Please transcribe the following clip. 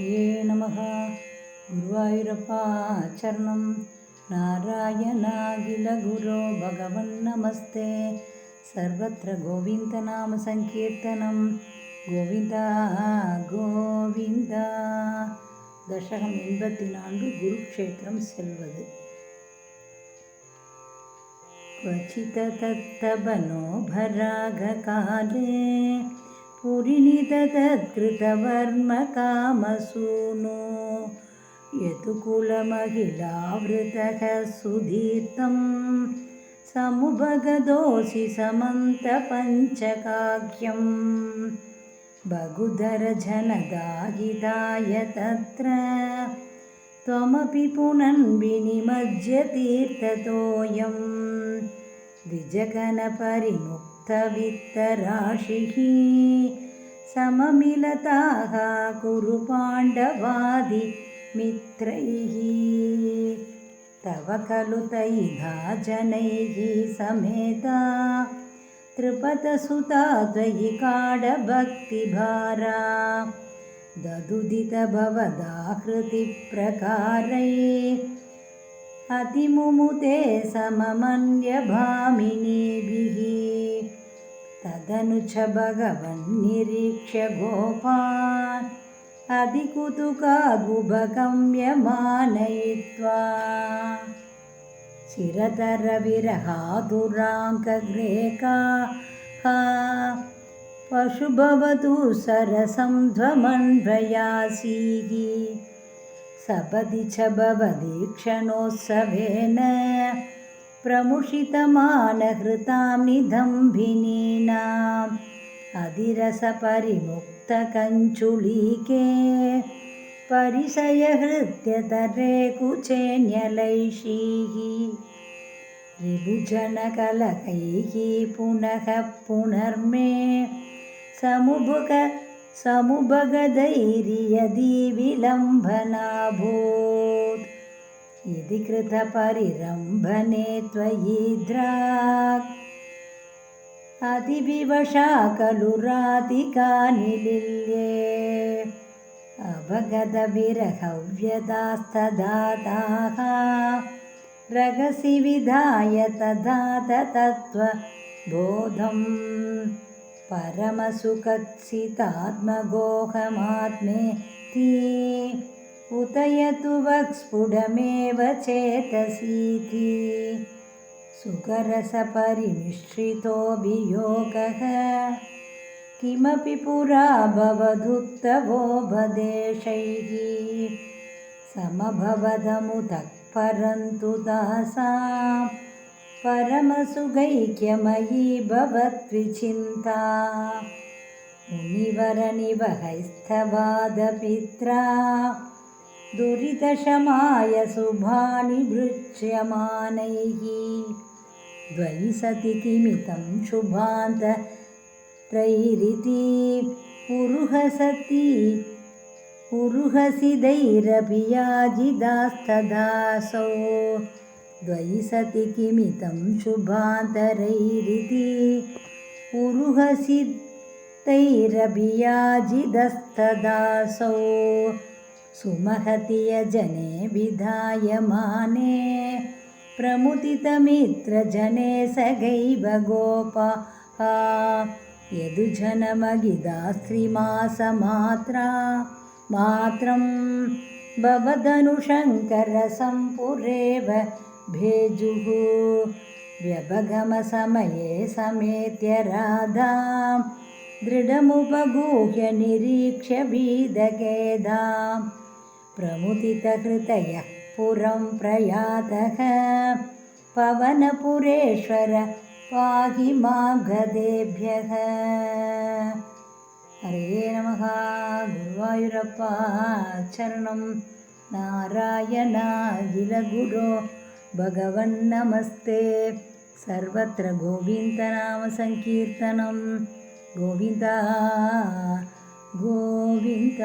ഹരേ നമഃ. ഗുരുവായൂരപ്പ ചരണം. നാരായണാഖില ഗുരോ ഭഗവൻ നമസ്തേ. സർവത്ര ഗോവിന്ദനാമ സങ്കീർത്തനം. ഗോവിന്ദ ഗോവിന്ദ. ദശകം 84. குருக்ஷேத்திரம் செல்வது. क्वचित तत्तबनोभरागकाले पुरिणिततत्कृतवर्मकामसूनो यदुकुलमहिलावृतः सुधीर्तं समुपगतोऽसि समन्तपञ्चकाख्यं बहुधरजनदाहिताय तत्र त्वमपि पुनन्विनिमज्यतीर्थतोऽयं द्विजगणपरिमुक्तवित्तराशिः सममिलताः कुरु पाण्डवादिमित्रैः तव खलु तैधा जनैः समेता त्रिपथसुता त्वयि काडभक्तिभारा ददुदित भवदाकृतिप्रकारै अतिमुमुते सममन्यभामिनीभिः तदनु च भगवन्निरीक्ष्य गोपान् अधिकुतुकाद्गुभगम्यमानयित्वा चिरतरविरहादुराङ्कग्रेकाः पशुभवतु सरसं ध्वमन्वयासीः सपदि च भवदीक्षणोत्सवेन प्रमुषितमानहृतां निदम्भिनीनाम् अधिरसपरिमुक्तकञ्चुलीके परिसयहृत्यतरे कुचेन्यलैषीः ऋभुजनकलकैः पुनः पुनर्मे समुभगदैर्यदि विलम्बनाभूत् यदि कृतपरिरम्भने त्वयि द्राक् अतिविवशा खलु राधिका निलिल्ये अभगतविरहव्यदास्तदाताः रगसि विधाय तदात तत्त्वबोधं परमसुखत्सितात्मगोहमात्मेति उतयतु वक्स्फुटमेव चेतसीति सुखरसपरिमिश्रितोऽभियोगः किमपि पुरा भवदुत्तवोपदेशैः समभवदमुतः परन्तु तासां परमसुखैक्यमयी भवद्विचिन्ता मुनिवरनिवहैस्तवादपित्रा दुरितशमाय शुभानि भृच्यमानैः द्वयि सति किमितं शुभान्तरैरिति उरुहसि दैरपि याजिदास्तदासौ द्वयि सति किमितं शुभान्तरैरिति उरुहसि तैरपि याजिदस्तदासौ सुमहति यजने विधायमाने प्रमुदितमित्रजने सगैव गोपाः यदुजनमगिदास्त्रिमासमात्रं भवदनुशङ्करसम्पुरेव भेजुः व्यभगमसमये समेत्य राधां दृढमुपगूह्य निरीक्ष्य भीदखेदां प्रमुदितहृदयः पुरं प्रयातः पवनपुरेश्वर पाहि मां गदेभ्यः. हरे नमः. गुरुवायूरप्प चरणं. नारायणाखिलगुरो भगवन् नमस्ते. सर्वत्र गोविन्दनाम सङ्कीर्तनं. गोविन्द गोविन्द.